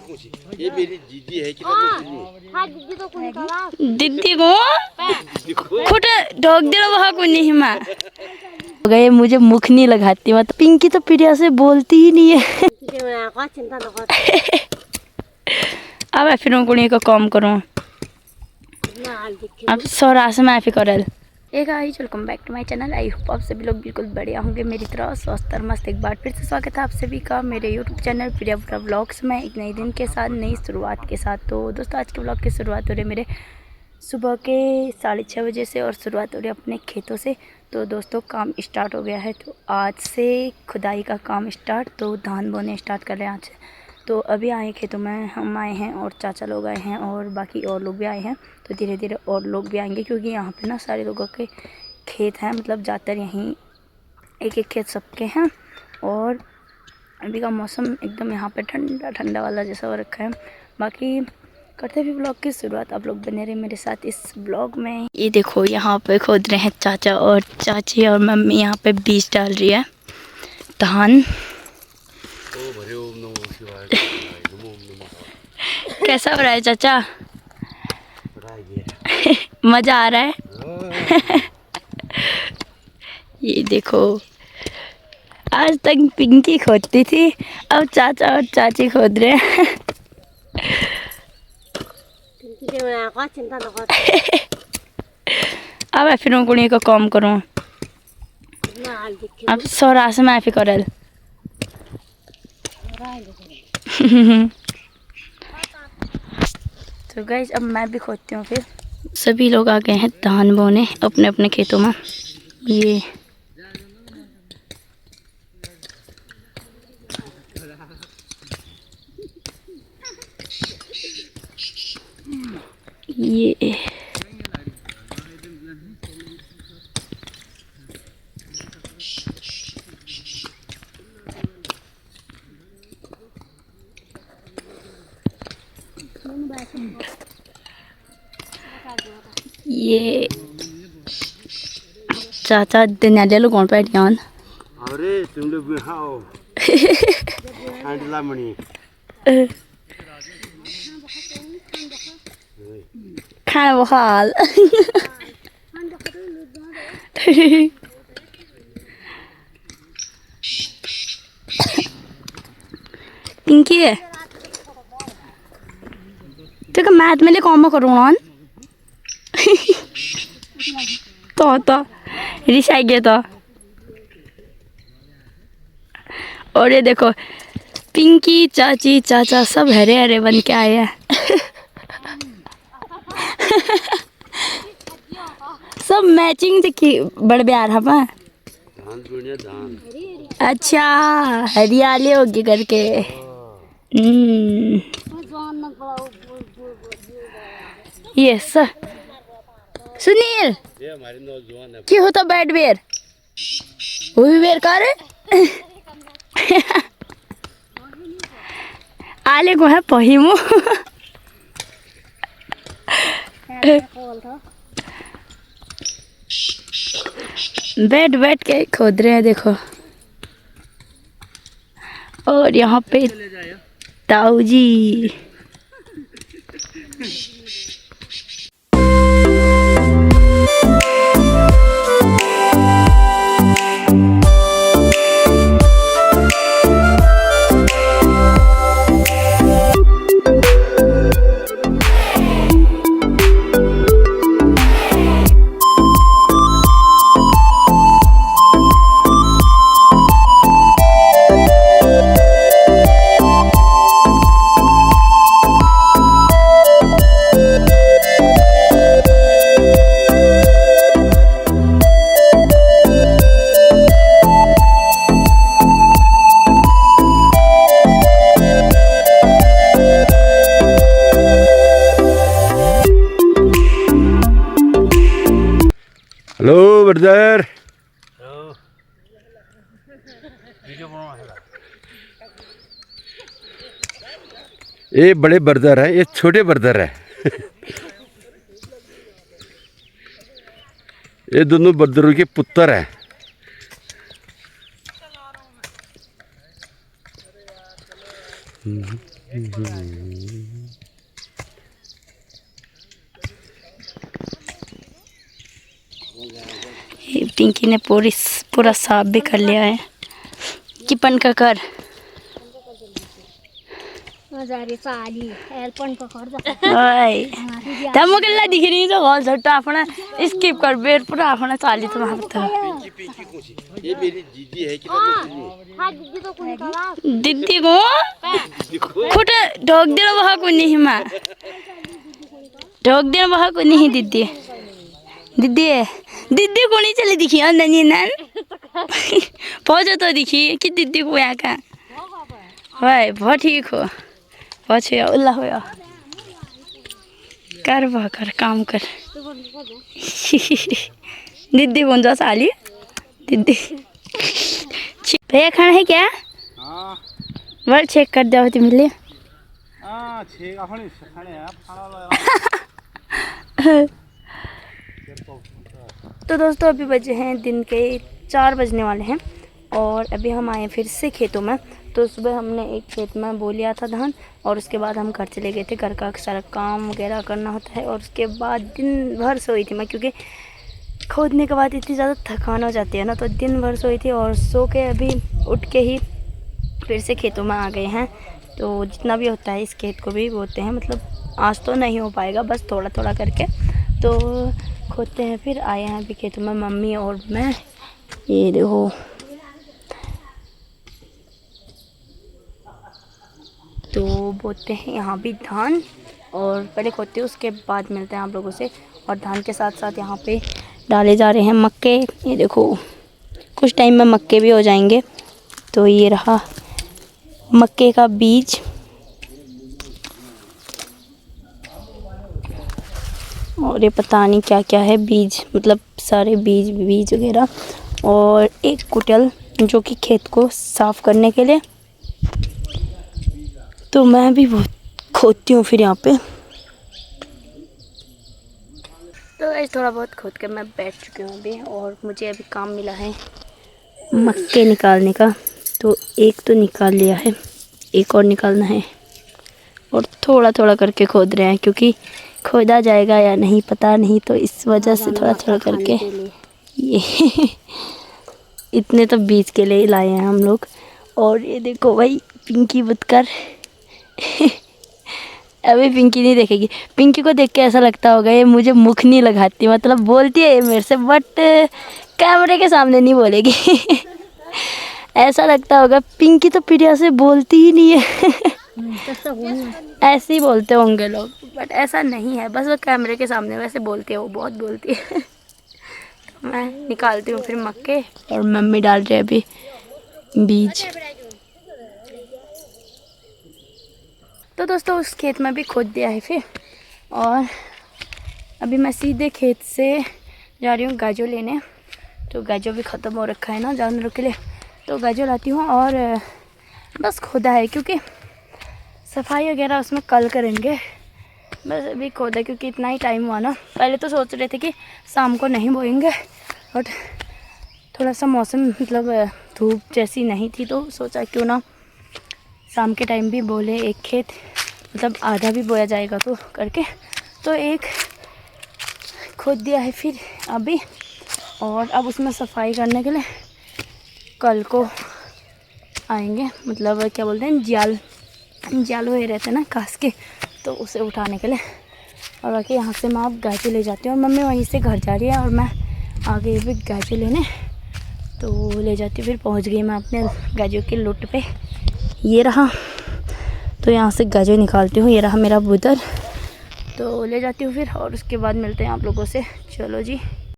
ये मेरी दीदी है कि हाँ दीदी तो कौन करा दीदी को खुद ढोक दिया वहाँ को नहीं माँ गए मुझे मुख नहीं लगाती मत पिंकी तो प्रिया से बोलती ही नहीं है चिंता न कर अब फिर कुड़ी को कम करूँ अब सौरा से मैं फिर करल एक guys welcome back to my channel. I hope आप सभी लोग बिल्कुल बढ़िया होंगे मेरी तरह स्वस्थ और मस्त। एक बार फिर से स्वागत है आप सभी का मेरे यूट्यूब चैनल प्रिया व्लॉग्स में एक नए दिन के साथ नई शुरुआत के साथ। तो दोस्तों आज के व्लॉग की शुरुआत हो रही है मेरे सुबह के 6:30 बजे से और शुरुआत हो रही है अपने खेतों से। तो दोस्तों काम स्टार्ट हो गया है, तो आज से खुदाई का काम स्टार्ट, तो धान बोने स्टार्ट कर रहे हैं आज से। तो अभी आए खेतों में, हम आए हैं और चाचा लोग आए हैं और बाकी और लोग भी आए हैं। तो धीरे धीरे और लोग भी आएंगे क्योंकि यहाँ पे ना सारे लोगों के खेत हैं, मतलब ज़्यादातर यहीं एक एक खेत सबके हैं। और अभी का मौसम एकदम यहाँ पे ठंडा ठंडा वाला जैसा हो रखा है। बाकी करते भी ब्लॉग की शुरुआत, आप लोग बने रहे मेरे साथ इस ब्लॉग में। ये देखो यहाँ पे खोद रहे हैं चाचा और चाची और मम्मी, यहाँ पे बीज डाल रही है धान। कैसा हो रहा है चाचा? मज़ा आ रहा है? ये देखो आज तक पिंकी खोदती थी, अब चाचा और चाची खोद रहे हैं। चिंता न कर अब फिर कुड़ी को कम करूँ अब सौरा से मैं फिर करल तो गाइस अब मैं भी खोदती हूँ। फिर सभी लोग आ गए हैं धान बोने अपने अपने खेतों में। ये ये चाचा दिन लो कौन बैठ गया? अरे तुम लोग भी आओ मणि खाना बहाल पिंकी है तो मैथ में कौन करूँ तो रिसाई गया था। और ये देखो पिंकी चाची चाचा सब हरे हरे बन के आए हैं। सब मैचिंग देखी बड़ प्यार हम। अच्छा हरियाली होगी करके। ये सर सुनील क्यों होता बैड वेयर वो भी वेयर कर आले को है पहिमो बैठ बैठ के खोद रहे हैं देखो। और यहाँ पे ताऊ जी हेलो ब्रदर। ये बड़े ब्रदर है, ये छोटे ब्रदर है। ये दोनों ब्रदरों के पुत्र है। ये पिंकी ने पूरा साफ भी कर लिया है। किपन का कर मजारी साली एलपन पकड़ दो ओए तमो केला दिख रही जो हॉल झट्टा अपना स्किप कर बेर पूरा अपना चाली तो वहां था। ये मेरी दीदी है कि हां दीदी तो कोनी कला दीदी को खुट ढोक देना वहां को नहीं मां ढोक देना वहां को नहीं दीदी दीदी दीदी को नहीं चली दिखी नहीं नन पहुंचो तो दिखी कि दीदी को यहाँ का भाई बहुत ठीक हो बहुत उल्ला हो कर काम कर दीदी कौन जा साली दीदी भैया खाना है क्या? हाँ वर्ड चेक कर दो तुम ले हाँ ठीक है खाने हैं खाना तो दोस्तों अभी बजे हैं दिन के 4 बजने वाले हैं और अभी हम आए फिर से खेतों में। तो सुबह हमने एक खेत में बो लिया था धान और उसके बाद हम घर चले गए थे। घर का सारा काम वगैरह करना होता है और उसके बाद दिन भर सोई थी मैं क्योंकि खोदने के बाद इतनी ज़्यादा थकान हो जाती है ना, तो दिन भर सोई थी और सो के अभी उठ के ही फिर से खेतों में आ गए हैं। तो जितना भी होता है इस खेत को भी बोते हैं, मतलब आज तो नहीं हो पाएगा, बस थोड़ा थोड़ा करके तो खोदते हैं। फिर आए हैं अभी खेतों में मम्मी और मैं। ये देखो तो बोते हैं यहाँ भी धान और पहले खोदते हैं उसके बाद मिलते हैं आप लोगों से। और धान के साथ साथ यहाँ पे डाले जा रहे हैं मक्के। ये देखो कुछ टाइम में मक्के भी हो जाएंगे। तो ये रहा मक्के का बीज और ये पता नहीं क्या क्या है बीज, मतलब सारे बीज वगैरह और एक कुटल जो कि खेत को साफ़ करने के लिए। तो मैं भी बहुत खोदती हूँ फिर यहाँ पे। तो ऐसे थोड़ा बहुत खोद कर मैं बैठ चुकी हूँ अभी और मुझे अभी काम मिला है मक्के निकालने का। तो एक तो निकाल लिया है, एक और निकालना है और थोड़ा थोड़ा करके खोद रहे हैं क्योंकि खोदा जाएगा या नहीं पता नहीं, तो इस वजह से थोड़ा थोड़ा करके ये इतने तो बीज के लिए लाए हैं हम लोग। और ये देखो भाई पिंकी बुतकर अभी पिंकी नहीं देखेगी। पिंकी को देख के ऐसा लगता होगा ये मुझे मुख नहीं लगाती, मतलब बोलती है ये मेरे से बट कैमरे के सामने नहीं बोलेगी ऐसा लगता होगा पिंकी तो प्रिया से बोलती ही नहीं है ऐसे ही बोलते होंगे लोग बट ऐसा नहीं है, बस वो कैमरे के सामने वैसे बोलती है, वो बहुत बोलती है तो मैं निकालती हूँ फिर मक्के और मम्मी डाल रही है अभी बीज। तो दोस्तों उस खेत में भी खोद दिया है फिर और अभी मैं सीधे खेत से जा रही हूँ गाजर लेने। तो गाजर भी ख़त्म हो रखा है ना जानवरों के लिए, तो गाजर लाती हूँ और बस खोदा है क्योंकि सफाई वगैरह उसमें कल करेंगे। बस अभी खोदा क्योंकि इतना ही टाइम हुआ ना। पहले तो सोच रहे थे कि शाम को नहीं बोएंगे बट थोड़ा सा मौसम मतलब धूप जैसी नहीं थी तो सोचा क्यों ना शाम के टाइम भी बोले एक खेत मतलब आधा भी बोया जाएगा तो करके। तो एक खोद दिया है फिर अभी और अब उसमें सफाई करने के लिए कल को आएंगे, मतलब क्या बोलते हैं जाल हुए रहते हैं ना कास के, तो उसे उठाने के लिए। और बाकी यहाँ से मैं अब गाजर ले जाती हूँ और मम्मी वहीं से घर जा रही है और मैं आ गई भी गाजर लेने। तो ले जाती हूँ फिर पहुँच गई मैं अपने गाजर के लुट पे। ये रहा, तो यहाँ से गाजर निकालती हूँ। ये रहा मेरा बुदर, तो ले जाती हूँ फिर और उसके बाद मिलते हैं आप लोगों से। चलो जी।